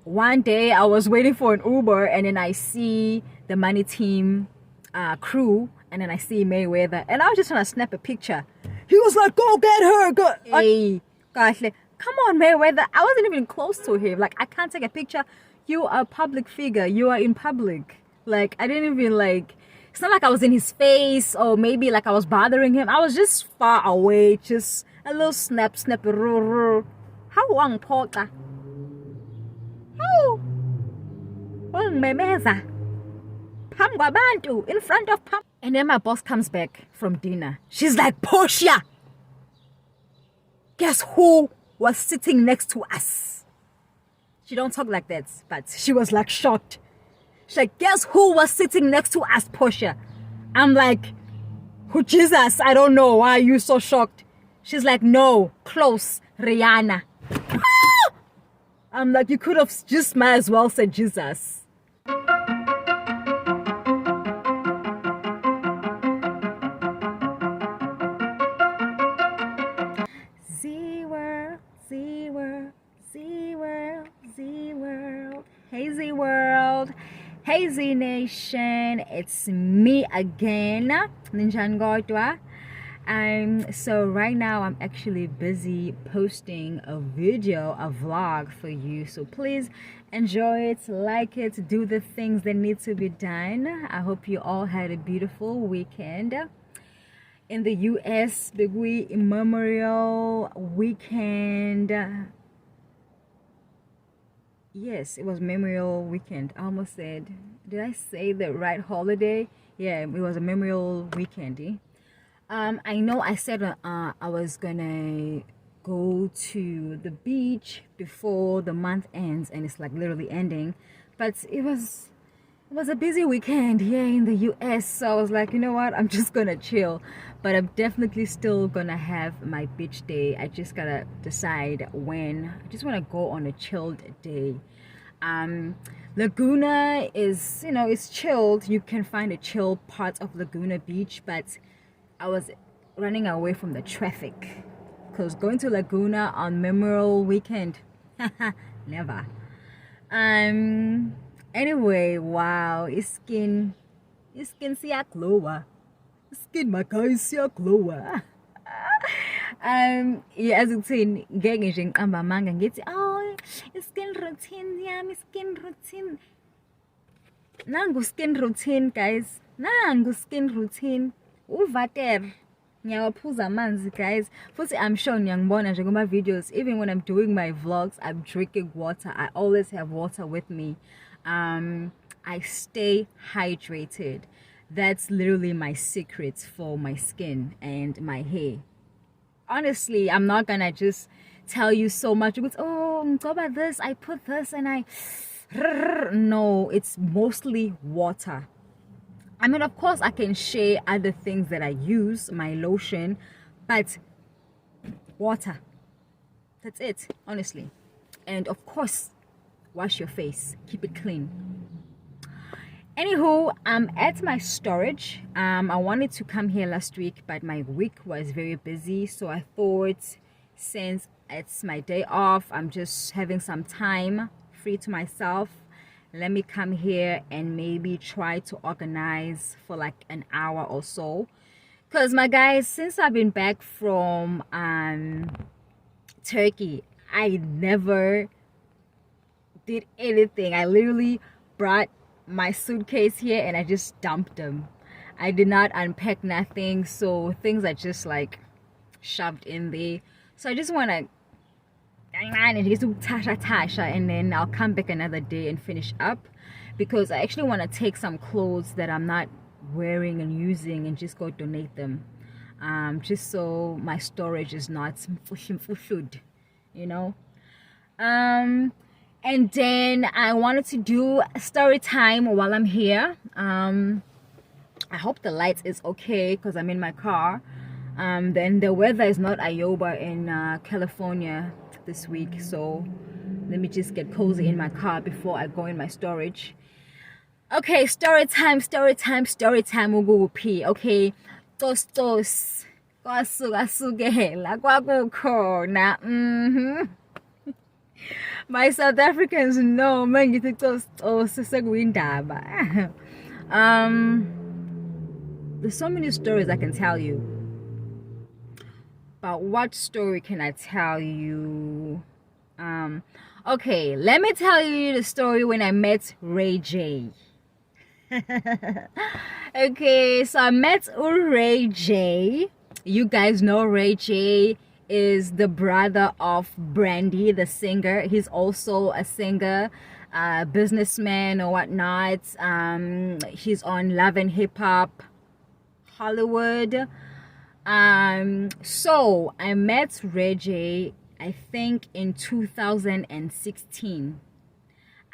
one day I was waiting for an Uber, and then I see the Money Team crew, and then I see Mayweather, and I was just trying to snap a picture. He was like, "Go get her, go!" Hey, gosh, like, come on, Mayweather. I wasn't even close to him. Like, I can't take a picture. You are a public figure. You are in public. Like, I didn't even like. It's not like I was in his face, or maybe like I was bothering him. I was just far away, just a little snap. How long, Porta? How? Memeza. In front of Pam. And then my boss comes back from dinner. She's like, "Portia, guess who was sitting next to us?" She don't talk like that, but she was like shocked. She's like, "Guess who was sitting next to us, Portia?" I'm like, "Who, Jesus? I don't know. Why are you so shocked?" She's like, "No, close, Rihanna." I'm like, "You could have just might as well said Jesus." Hazy World, Hazy Nation, it's me again, Ninjan Godwa. So right now I'm actually busy posting a video, a vlog for you, so please enjoy it, like it, do the things that need to be done. I hope you all had a beautiful weekend. In the US, Big Memorial Weekend. Yes, it was Memorial Weekend. I almost said, did I say the right holiday? Yeah, it was a Memorial Weekend. I know I said I was gonna go to the beach before the month ends, and it's like literally ending, but it was a busy weekend here in the US, so I was like, you know what, I'm just gonna chill. But I'm definitely still gonna have my beach day. I just gotta decide when. I just want to go on a chilled day. Laguna is, it's chilled. You can find a chill part of Laguna Beach, but I was running away from the traffic, because going to Laguna on Memorial Weekend, never. Anyway, wow, skin siya glowa. Skin my guys siya glowa. Yeah, as you see, ngeke manga ngithi, "Oh, skin routine yami, skin routine." Nangu skin routine, guys. Nangu skin routine. Uvater. Ngiyawaphuza amanzi, guys. Futhi I'm sure niyangibona nje kuma videos, even when I'm doing my vlogs, I'm drinking water. I always have water with me. I stay hydrated. That's literally my secret for my skin and my hair. Honestly, I'm not gonna just tell you so much because, "Oh, go about this, I put this and I..." No, it's mostly water. I mean, of course I can share other things that I use, my lotion, but water, that's it, honestly. And of course, wash your face, keep it clean. Anywho, I'm at my storage. I wanted to come here last week, but my week was very busy, so I thought, since it's my day off, I'm just having some time free to myself, let me come here and maybe try to organize for like an hour or so. Because my guys, since I've been back from Turkey, I never did anything. I literally brought my suitcase here and I just dumped them. I did not unpack nothing, so things are just like shoved in there. So I just want to and then I'll come back another day and finish up, because I actually want to take some clothes that I'm not wearing and using and just go donate them, just so my storage is not fushud, and then I wanted to do a story time while I'm here. I hope the light is okay because I'm in my car. Then the weather is not Iowa in California this week, so let me just get cozy in my car before I go in my storage. Okay, story time. Ugupi. Okay, tostos kwasukasukela kwakukhona. My South Africans know mangithi sesekuindaba. There's so many stories I can tell you. But what story can I tell you? Okay, let me tell you the story when I met Ray J. Okay, so I met Ray J. You guys know Ray J is the brother of Brandy, the singer. He's also a singer, businessman or whatnot. He's on Love and Hip Hop Hollywood. So I met Ray J, I think in 2016.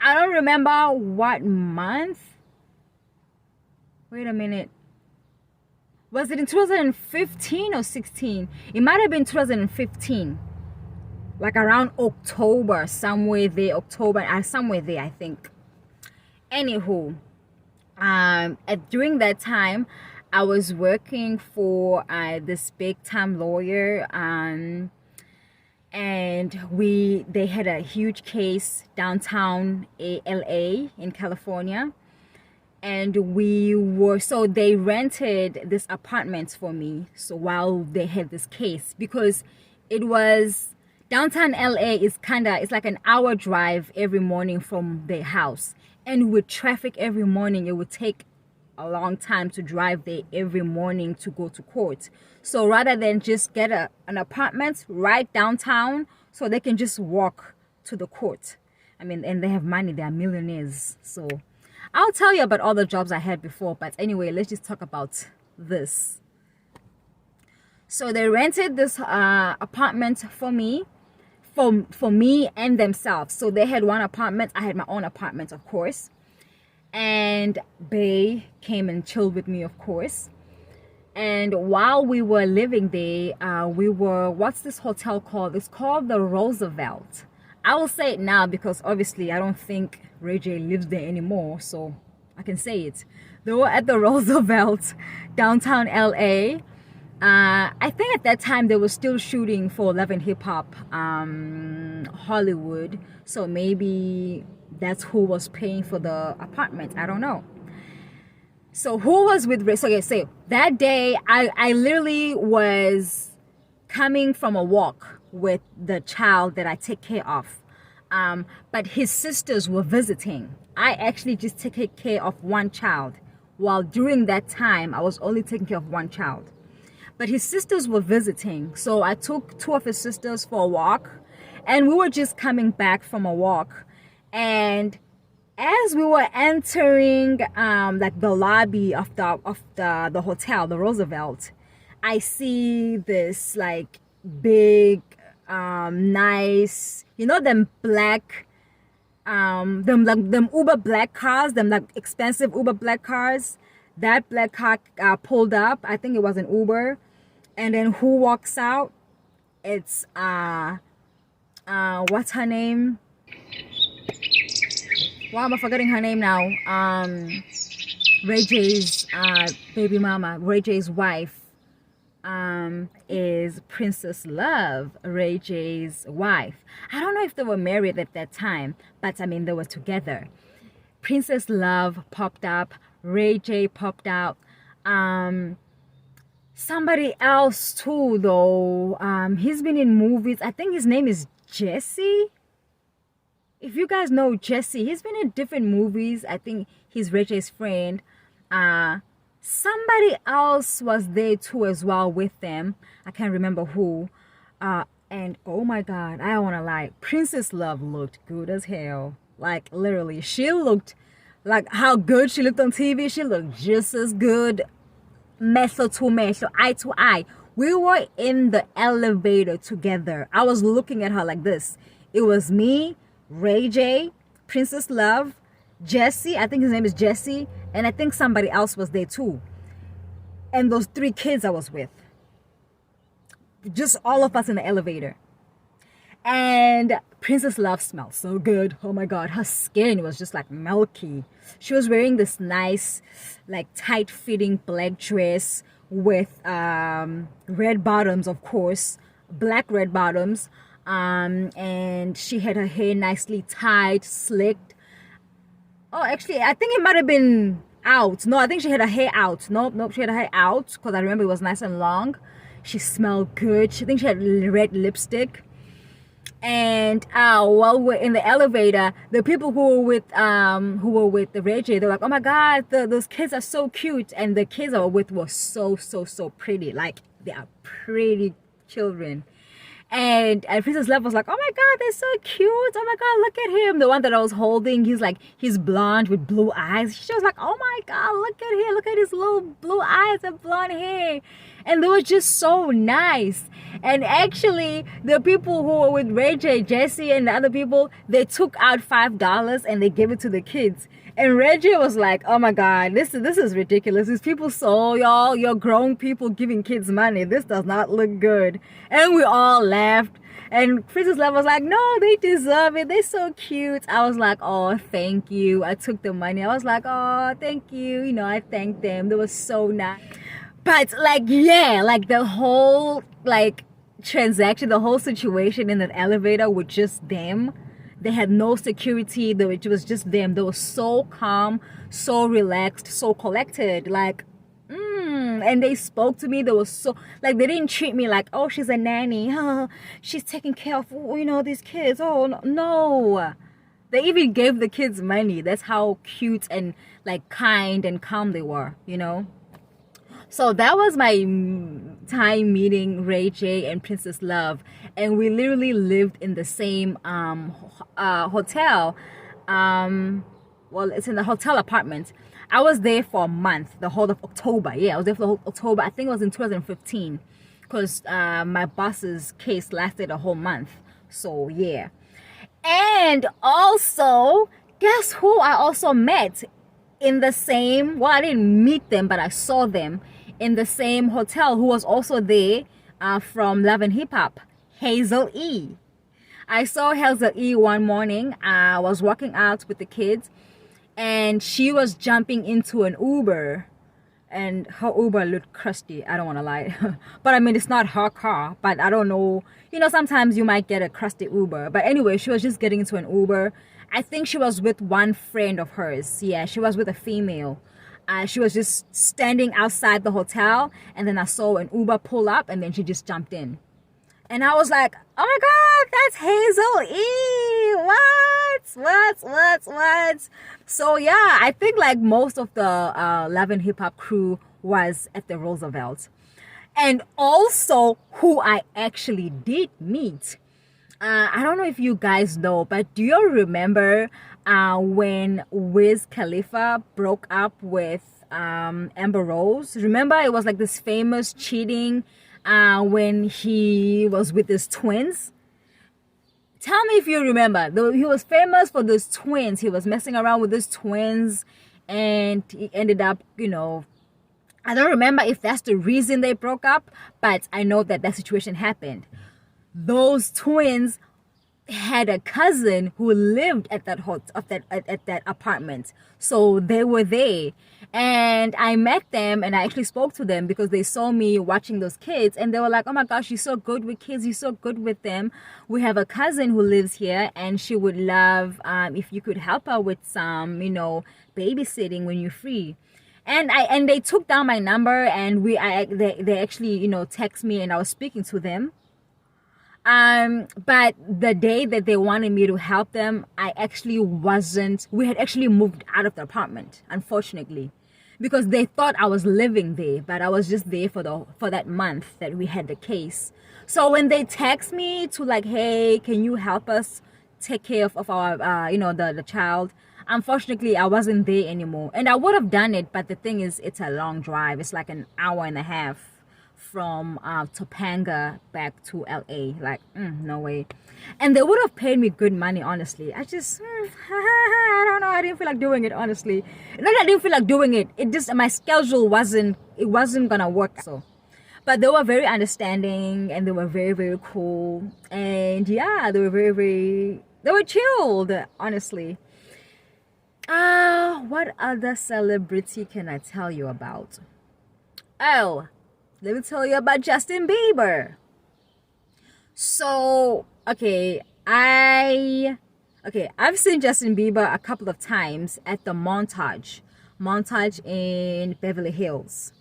I don't remember what month. Wait a minute. Was it in 2015 or 16? It might have been 2015. Like around October, somewhere there, somewhere there, I think. Anywho, during that time, I was working for this big time lawyer, and they had a huge case downtown LA in California, and so they rented this apartment for me. So while they had this case, because it was downtown LA, it's like an hour drive every morning from their house, and with traffic every morning, it would take a long time to drive there every morning to go to court. So rather than just get an apartment right downtown, so they can just walk to the court. I mean, and they have money, they are millionaires. So I'll tell you about all the jobs I had before, but anyway, let's just talk about this. So they rented this apartment for me, for me and themselves. So they had one apartment, I had my own apartment, of course. And Bay came and chilled with me, of course. And while we were living there, what's this hotel called? It's called the Roosevelt. I will say it now because obviously I don't think Ray J lives there anymore, so I can say it. They were at the Roosevelt, downtown LA. I think at that time they were still shooting for Love and Hip Hop Hollywood, so maybe that's who was paying for the apartment. I don't know. So who was with Ray? So okay, so that day I literally was coming from a walk with the child that I take care of. But his sisters were visiting. I actually just took care of one child. While during that time, I was only taking care of one child. But his sisters were visiting. So I took two of his sisters for a walk. And we were just coming back from a walk. And as we were entering like the lobby of the hotel, the Roosevelt, I see this like big nice, you know, them black them Uber black cars, them like expensive Uber black cars. That black car pulled up. I think it was an Uber. And then who walks out? It's what's her name? Why am I forgetting her name now? Ray J's baby mama, Ray J's wife, is Princess Love, Ray J's wife. I don't know if they were married at that time, but I mean, they were together. Princess Love popped up, Ray J popped out. Somebody else too, though. He's been in movies. I think his name is Jesse. If you guys know Jesse, he's been in different movies. I think he's Ray J's friend. Somebody else was there too as well with them. I can't remember who. And oh my God, I don't want to lie. Princess Love looked good as hell. Like literally, she looked like how good she looked on TV. She looked just as good, meso to meso, eye to eye. We were in the elevator together. I was looking at her like this. It was me, Ray J, Princess Love, Jesse, I think his name is Jesse, and I think somebody else was there too. And those three kids I was with. Just all of us in the elevator. And Princess Love smelled so good. Oh my God, her skin was just like milky. She was wearing this nice, like tight-fitting black dress with red bottoms, of course, black red bottoms. And she had her hair nicely tied, slicked. Oh, actually, I think it might have been out. No, I think she had her hair out. Nope, she had her hair out because I remember it was nice and long. She smelled good. I think she had red lipstick. And while we're in the elevator, the people who were with the Reggie, they're like, "Oh my God, those kids are so cute," and the kids I were with were so pretty. Like, they are pretty children. And Princess Love was like, "Oh my God, they're so cute. Oh my God, look at him." The one that I was holding, he's blonde with blue eyes. She was like, "Oh my God, look at him. Look at his little blue eyes and blonde hair." And they were just so nice. And actually, the people who were with Ray J, Jesse, and the other people, they took out $5 and they gave it to the kids. And Reggie was like, "Oh my God, this is ridiculous. These people saw y'all, you're grown people giving kids money. This does not look good." And we all laughed. And Princess Love was like, "No, they deserve it. They're so cute." I was like, "Oh, thank you." I took the money. I was like, "Oh, thank you." You know, I thanked them. They were so nice. But like, yeah, like the whole transaction, the whole situation in that elevator with just them. They had no security. It was just them. They were so calm, so relaxed, so collected. And they spoke to me. They were so, they didn't treat me like, "Oh, she's a nanny. She's taking care of, these kids." Oh, no. They even gave the kids money. That's how cute and kind and calm they were, So that was my time meeting Ray J and Princess Love, and we literally lived in the same hotel. Well, it's in the hotel apartment. I was there for a month, the whole of October. Yeah, I was there for the whole October. I think it was in 2015, because my boss's case lasted a whole month. So yeah, and also, guess who I also met in the same? Well, I didn't meet them, but I saw them in the same hotel, who was also there from Love and Hip Hop, Hazel E. I saw Hazel E one morning. I was walking out with the kids, and she was jumping into an Uber, and her Uber looked crusty. I don't want to lie. But I mean, it's not her car, but I don't know. Sometimes you might get a crusty Uber. But anyway, she was just getting into an Uber. I think she was with one friend of hers. Yeah, she was with a female. She was just standing outside the hotel, and then I saw an Uber pull up, and then she just jumped in. And I was like, "Oh my God, that's Hazel E. What? So yeah, I think most of the Love and Hip Hop crew was at the Roosevelt. And also, who I actually did meet. I don't know if you guys know, but do you remember when Wiz Khalifa broke up with Amber Rose? Remember, it was this famous cheating when he was with his twins. Tell me if you remember. He was famous for those twins. He was messing around with his twins, and he ended up, I don't remember if that's the reason they broke up, but I know that situation happened. Those twins had a cousin who lived at that at that apartment, so they were there, and I met them, and I actually spoke to them because they saw me watching those kids, and they were like, "Oh my gosh, you're so good with kids, you're so good with them. We have a cousin who lives here, and she would love if you could help her with some babysitting when you're free." And they took down my number, and they actually text me, and I was speaking to them. But the day that they wanted me to help them, we had actually moved out of the apartment, unfortunately, because they thought I was living there, but I was just there for that month that we had the case. So when they text me to "Hey, can you help us take care of our the child?" Unfortunately, I wasn't there anymore, and I would have done it, but the thing is, it's a long drive. It's like an hour and a half from Topanga back to LA. No way. And they would have paid me good money, honestly. I just I don't know, I didn't feel like doing it, honestly. Not that I didn't feel like doing it, it just, my schedule wasn't gonna work. So, but they were very understanding, and they were very, very cool, and yeah, they were chilled, honestly. What other celebrity can I tell you about? Oh, let me tell you about Justin Bieber. So Okay, I've seen Justin Bieber a couple of times at the Montage in Beverly Hills.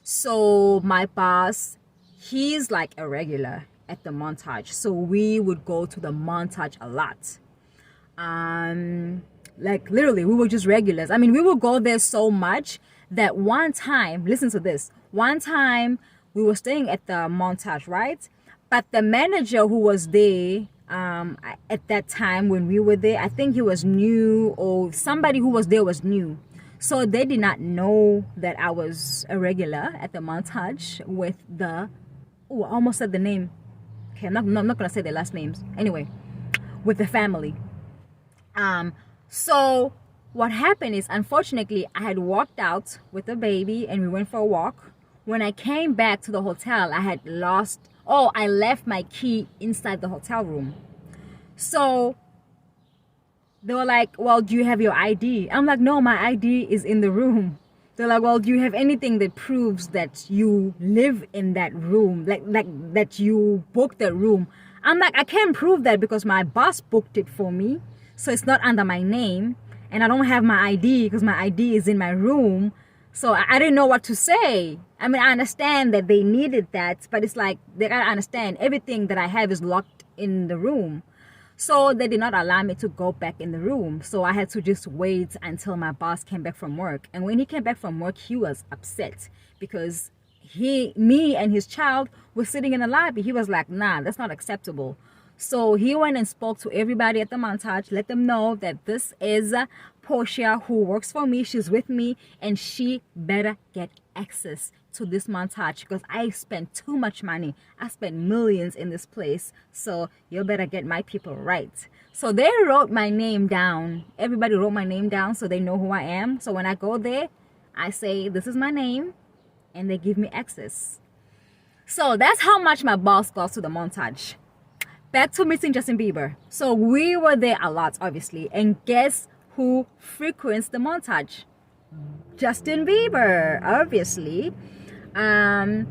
So my boss, he's like a regular at the Montage. So we would go to the Montage a lot. Like literally we were just regulars. I mean, we would go there so much that one time, listen to this, one time we were staying at the Montage, right? But the manager who was there at that time when we were there, I think he was new, or somebody who was there was new, so they did not know that I was a regular at the Montage with the, oh, I almost said the name. Okay, I'm not gonna say their last names anyway, with the family. So what happened is, unfortunately, I had walked out with the baby and we went for a walk. When I came back to the hotel, I left my key inside the hotel room. So they were like, well, do you have your ID? I'm like, no, my ID is in the room. They're like, well, do you have anything that proves that you live in that room, like that you booked the room? I'm like, I can't prove that because my boss booked it for me, so it's not under my name, and I don't have my ID because my ID is in my room. So I didn't know what to say. I mean, I understand that they needed that, but it's like, they gotta understand everything that I have is locked in the room. So they did not allow me to go back in the room. So I had to just wait until my boss came back from work. And when he came back from work, he was upset because me and his child were sitting in the lobby. He was like, nah, that's not acceptable. So he went and spoke to everybody at the Montage, let them know that this is Portia who works for me. She's with me and she better get access to this Montage because I spent too much money. I spent millions in this place. So you better get my people right. So they wrote my name down. Everybody wrote my name down so they know who I am. So when I go there, I say, this is my name, and they give me access. So that's how much my boss goes to the Montage. Back to meeting Justin Bieber. So we were there a lot, obviously. And guess who frequents the Montage? Justin Bieber, obviously. Let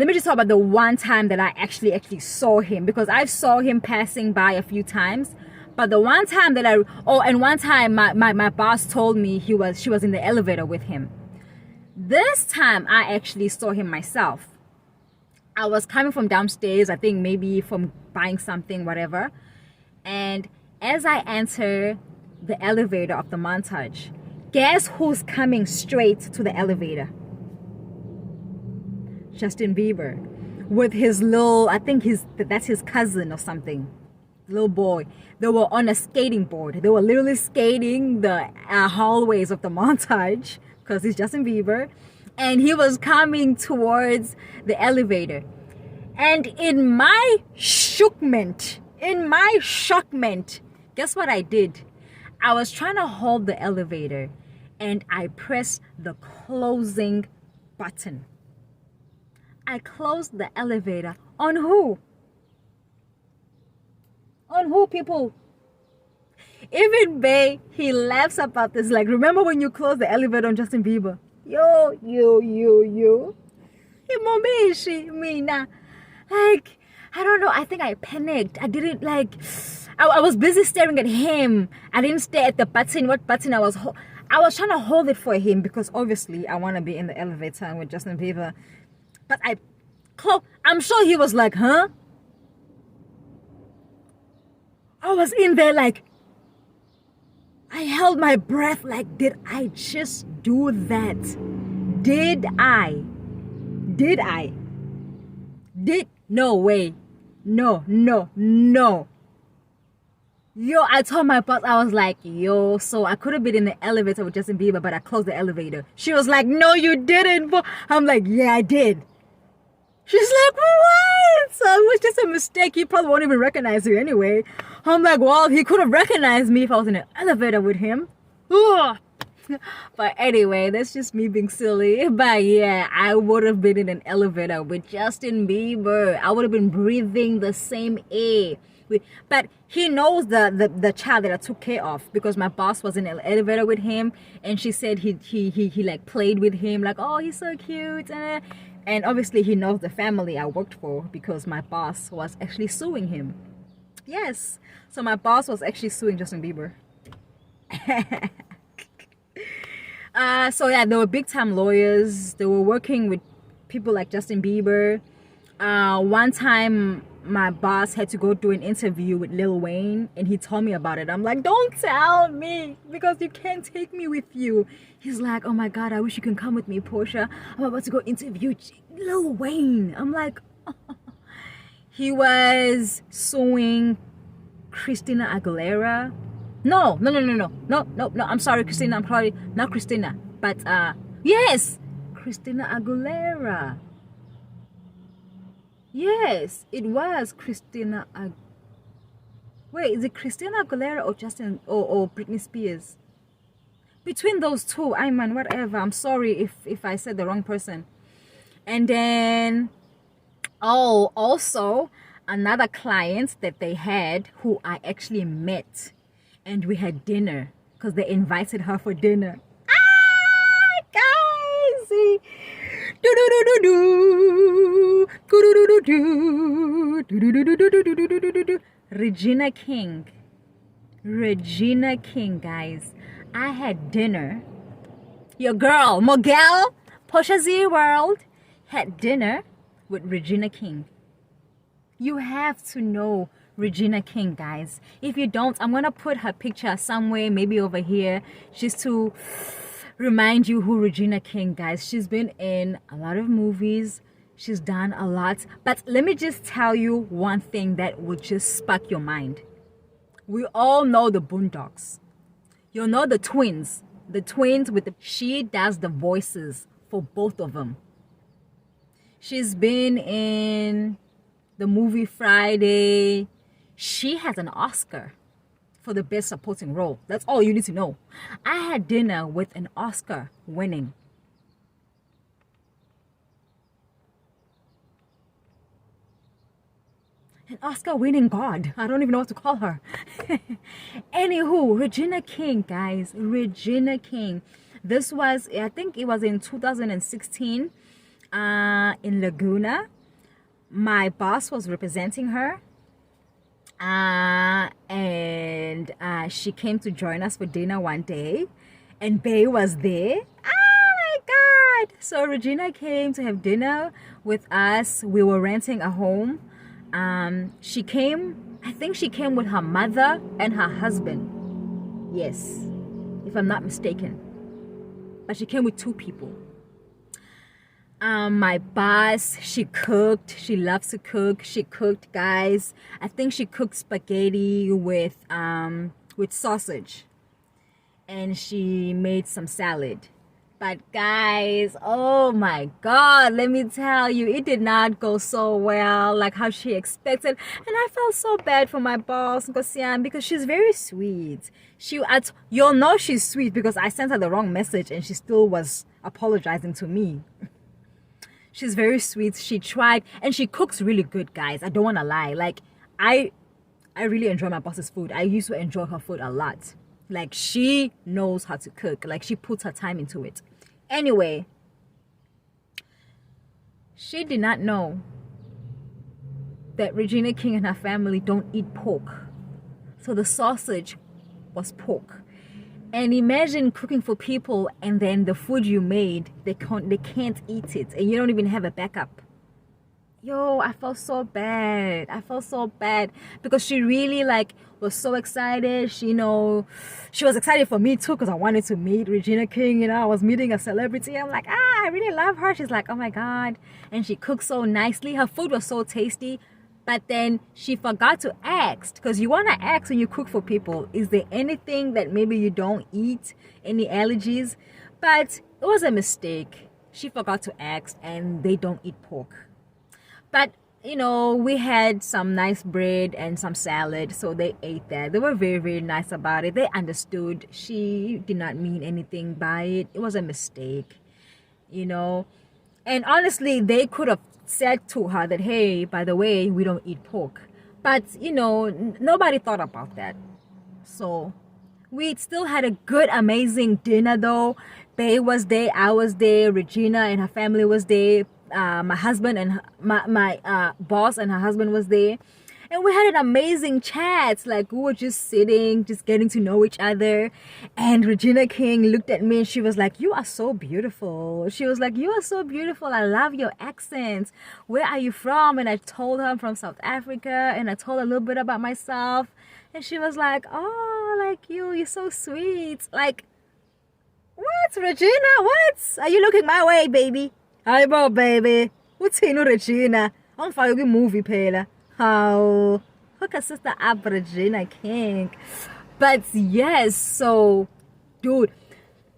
me just talk about the one time that I actually saw him, because I saw him passing by a few times. But the one time that one time my boss told me she was in the elevator with him. This time I actually saw him myself. I was coming from downstairs, I think maybe from buying something, whatever. And as I enter the elevator of the Montage, guess who's coming straight to the elevator? Justin Bieber. With his little, I think that's his cousin or something. Little boy. They were on a skating board. They were literally skating the hallways of the Montage because he's Justin Bieber. And he was coming towards the elevator. And in my shockment, guess what I did? I was trying to hold the elevator and I pressed the closing button. I closed the elevator. On who? On who, people? Even Bay, he laughs about this. Like, remember when you closed the elevator on Justin Bieber? Yo. Mina. Like, I don't know. I think I panicked. I didn't like. I was busy staring at him. I didn't stare at the button. What button I was trying to hold it for him because obviously I want to be in the elevator with Justin Bieber. But I'm sure he was like, huh? I was in there like, I held my breath like, did I just do that? Did I? No way. No. Yo, I told my boss, I was like, yo, so I could have been in the elevator with Justin Bieber, but I closed the elevator. She was like, no, you didn't. I'm like, yeah, I did. She's like, what? So it was just a mistake. He probably won't even recognize you anyway. I'm like, well, he could have recognized me if I was in an elevator with him. Ugh. But anyway, that's just me being silly. But yeah, I would have been in an elevator with Justin Bieber. I would have been breathing the same air. But he knows the child that I took care of because my boss was in an elevator with him, and she said he like played with him like, oh, he's so cute. And obviously he knows the family I worked for because my boss was actually suing him. Yes, so my boss was actually suing Justin Bieber. So yeah, they were big time lawyers. They were working with people like Justin Bieber. One time my boss had to go do an interview with Lil Wayne and he told me about it. I'm like, don't tell me because you can't take me with you. He's like, oh my God, I wish you can come with me, Portia. I'm about to go interview Lil Wayne. I'm like, oh. He was suing Christina Aguilera. No, I'm sorry, Christina. I'm sorry, not Christina, but yes, Christina Aguilera. Yes, it was Christina. Wait, is it Christina Aguilera or Justin or Britney Spears? Between those two, I mean, whatever. I'm sorry if I said the wrong person. And then, oh, also another client that they had who I actually met. And we had dinner because they invited her for dinner. Ah, guys! Regina King. Regina King, guys. I had dinner. Your girl, Miguel, Portia Z World, had dinner with Regina King. You have to know Regina King, guys. If you don't, I'm gonna put her picture somewhere, maybe over here, just to remind you who Regina King, guys. She's been in a lot of movies. She's done a lot. But let me just tell you one thing that will just spark your mind. We all know the Boondocks. You know the twins. The twins with the... She does the voices for both of them. She's been in the movie Friday. She has an Oscar for the best supporting role. That's all you need to know. I had dinner with an Oscar winning. An Oscar winning god. I don't even know what to call her. Anywho, Regina King, guys. Regina King. This was, I think it was in 2016 in Laguna. My boss was representing her. And she came to join us for dinner one day, and Bay was there. Oh my God! So Regina came to have dinner with us. We were renting a home. She came, I think she came with her mother and her husband. Yes, if I'm not mistaken. But she came with 2 people. My boss, she cooked. She loves to cook. She cooked, guys. I think she cooked spaghetti with sausage, and she made some salad. But guys, oh my God, let me tell you, it did not go so well like how she expected. And I felt so bad for my boss, Nkosian, because she's very sweet. You'll know she's sweet because I sent her the wrong message and she still was apologizing to me. She's very sweet. She tried, and she cooks really good, guys. I don't want to lie. Like, I really enjoy my boss's food. I used to enjoy her food a lot. Like, she knows how to cook. Like, she puts her time into it. Anyway, she did not know that Regina King and her family don't eat pork. So the sausage was pork. And imagine cooking for people and then the food you made, they can't eat it, and you don't even have a backup. Yo, I felt so bad. I felt so bad because she really was so excited. She was excited for me too because I wanted to meet Regina King. I was meeting a celebrity. I'm like, I really love her. She's like, oh my God. And she cooked so nicely. Her food was so tasty. But then she forgot to ask, because you want to ask when you cook for people, is there anything that maybe you don't eat, any allergies? But it was a mistake. She forgot to ask, and they don't eat pork. But, we had some nice bread and some salad, so they ate that. They were very, very nice about it. They understood. She did not mean anything by it. It was a mistake, And honestly, they could have said to her that, hey, by the way, we don't eat pork. But, nobody thought about that. So we still had a good, amazing dinner though. Bay was there, I was there, Regina and her family was there. my husband and my boss and her husband was there. And we had an amazing chat. Like, we were just sitting, just getting to know each other. And Regina King looked at me and she was like, "You are so beautiful." She was like, "You are so beautiful. I love your accent. Where are you from?" And I told her I'm from South Africa. And I told her a little bit about myself. And she was like, "Oh, like you're so sweet." Like, what, Regina? What? Are you looking my way, baby? Hi, bo, baby. What's in Regina? I'm fine. Movie, Pela. How? Hook a sister up, Regina King. But yes, so, dude,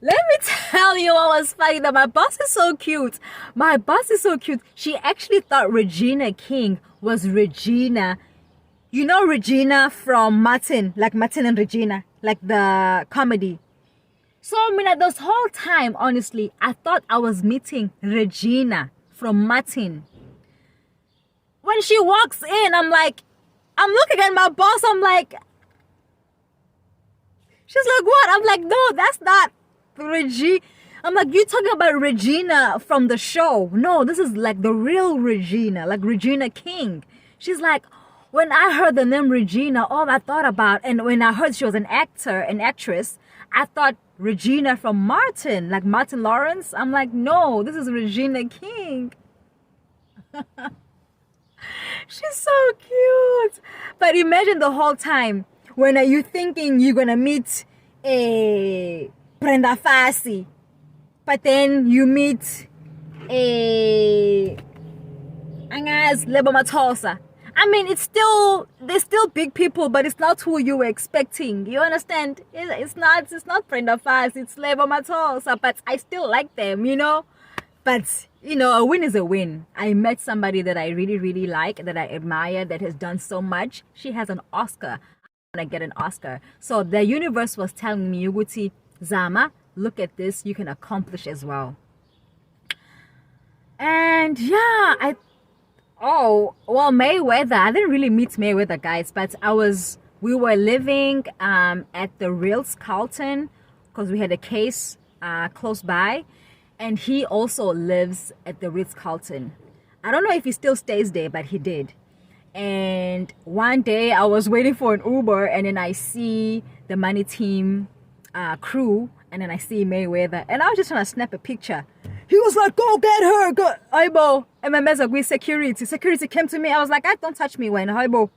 let me tell you what was funny. That my boss is so cute. My boss is so cute. She actually thought Regina King was Regina. You know Regina from Martin, like Martin and Regina, like the comedy. So, I mean, this whole time, honestly, I thought I was meeting Regina from Martin. When she walks in, I'm looking at my boss, I'm like, she's like, "What?" I'm like, "No, that's not Regina." I'm like, "You talking about Regina from the show? No, this is like the real Regina, like Regina King." She's like, "When I heard the name Regina, all I thought about, and when I heard she was an actress, I thought Regina from Martin, like Martin Lawrence." I'm like, "No, this is Regina King." She's so cute. But imagine the whole time, when are you thinking you're gonna meet a Brenda Fassie, but then you meet a Angaz Lebo Matosa. I mean, they're still big people, but it's not who you were expecting. You understand? It's not Brenda Fassie, it's Lebo Matosa, but I still like them, you know? But, you know, a win is a win. I met somebody that I really, really like, that I admire, that has done so much. She has an Oscar. I want to get an Oscar. So the universe was telling me, Yuguti, Zama, look at this. You can accomplish as well. And yeah, Mayweather. I didn't really meet Mayweather, guys, but we were living at the Ritz-Carlton because we had a case close by. And he also lives at the Ritz-Carlton. I don't know if he still stays there, but he did. And one day I was waiting for an Uber, and then I see the Money Team crew, and then I see Mayweather. And I was just trying to snap a picture. He was like, "Go get her, go, Aibo." And my mess with security. Security came to me. I was like, "Don't touch me, when Aibo.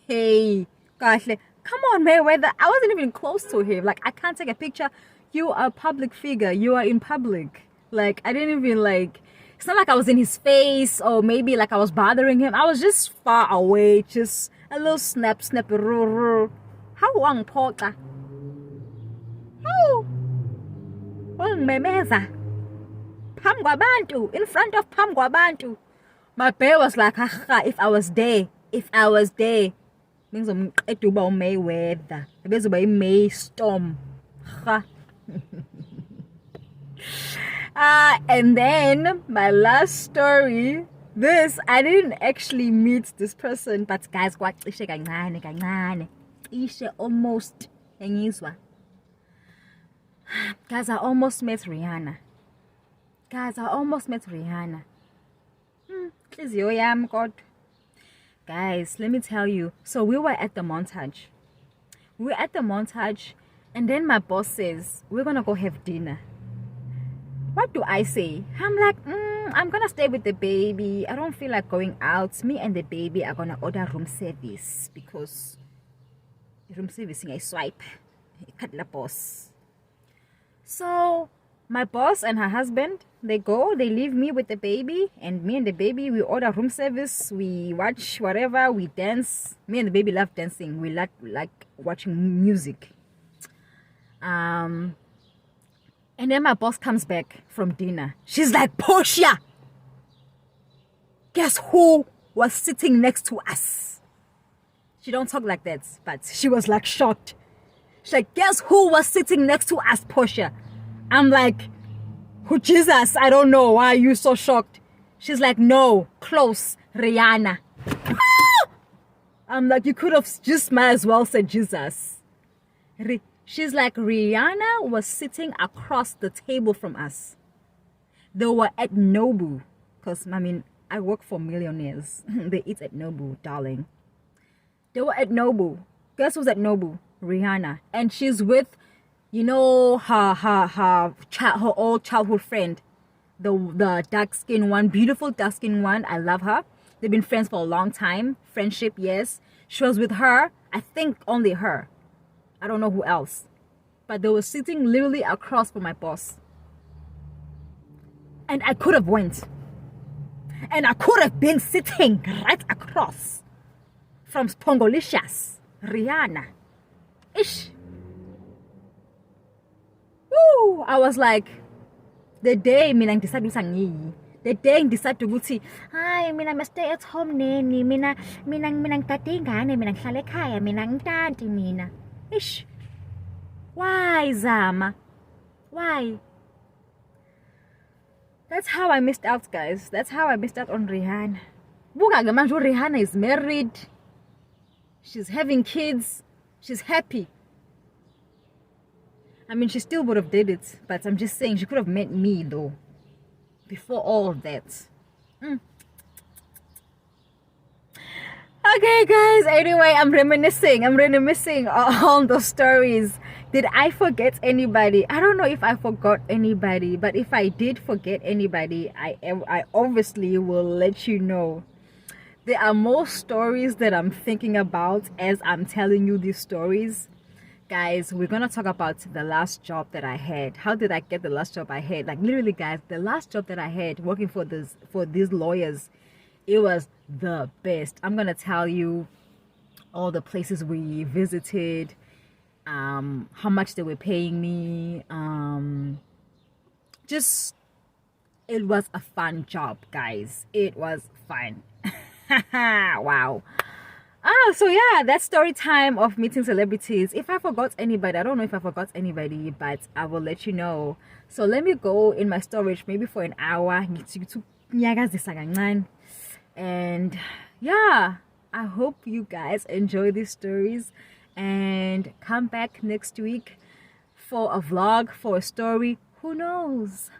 Hey, gosh, come on, Mayweather." I wasn't even close to him. Like, I can't take a picture. You are a public figure. You are in public. Like, I didn't even it's not like I was in his face or maybe like I was bothering him. I was just far away. Just a little snap. How long, Porta? How? Well, Memeza. Pamgwabantu. In front of Pamgwabantu. My bear was like, if I was there. Means it to be Mayweather. It was by May Storm. And then my last story. I didn't actually meet this person, but guys, what is almost guys, I almost met Rihanna. God. Guys, let me tell you. So we were at the montage. And then my boss says, "We're gonna go have dinner." What do I say? I'm like, I'm gonna stay with the baby. I don't feel like going out. Me and the baby are gonna order room service because room service I swipe. Cut the boss. So my boss and her husband, they leave me with the baby, and me and the baby, we order room service, we watch whatever, we dance. Me and the baby love dancing. We like watching music. And then my boss comes back from dinner. She's like, "Portia, guess who was sitting next to us?" She don't talk like that, but she was like shocked. She's like, "Guess who was sitting next to us, Portia?" I'm like, "Who, Jesus? I don't know. Why are you so shocked?" She's like, "No, close, Rihanna." I'm like, "You could have just might as well said Jesus." She's like, "Rihanna was sitting across the table from us." They were at Nobu, because I mean I work for millionaires. They eat at Nobu, darling. They were at Nobu. Guess who's at Nobu? Rihanna. And she's with, you know, her old childhood friend, the dark skin one, beautiful dark skin one. I love her. They've been friends for a long time. Friendship, yes. She was with her. I think only her. I don't know who else. But they were sitting literally across from my boss. And I could have went. And I could have been sitting right across from Spongolicious, Rihanna. Ish. Woo! I was like, the day mina ngisada usangiyi. The day ngisada ukuthi, hayi mina ma stay at home neni, mina ngitata ingane, mina ngihlala ekhaya, mina ngitanti mina. Ish. Why Zama? Why? That's how I missed out, guys. That's how I missed out on Rihanna. Buka manje Rihanna is married. She's having kids. She's happy. I mean, she still would have did it, but I'm just saying she could have met me though. Before all of that. Okay, guys. Anyway, I'm reminiscing on those stories. Did I forget anybody? I don't know if I forgot anybody, but if I did forget anybody, I obviously will let you know. There are more stories that I'm thinking about as I'm telling you these stories. Guys, we're gonna talk about the last job that I had. How did I get the last job I had? Like literally, guys, the last job that I had working for these lawyers, it was the best. I'm gonna tell you all the places we visited, how much they were paying me. Just it was a fun job, guys. It was fun. Wow. So yeah, that's story time of meeting celebrities. If I forgot anybody, I don't know if I forgot anybody, but I will let you know. So let me go in my storage maybe for an hour. And yeah, I hope you guys enjoy these stories and come back next week for a vlog, for a story. Who knows?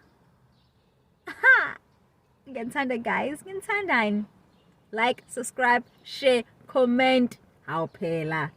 Ngiyantanda, guys. Ngiyantanda. Like, subscribe, share, comment. How pela.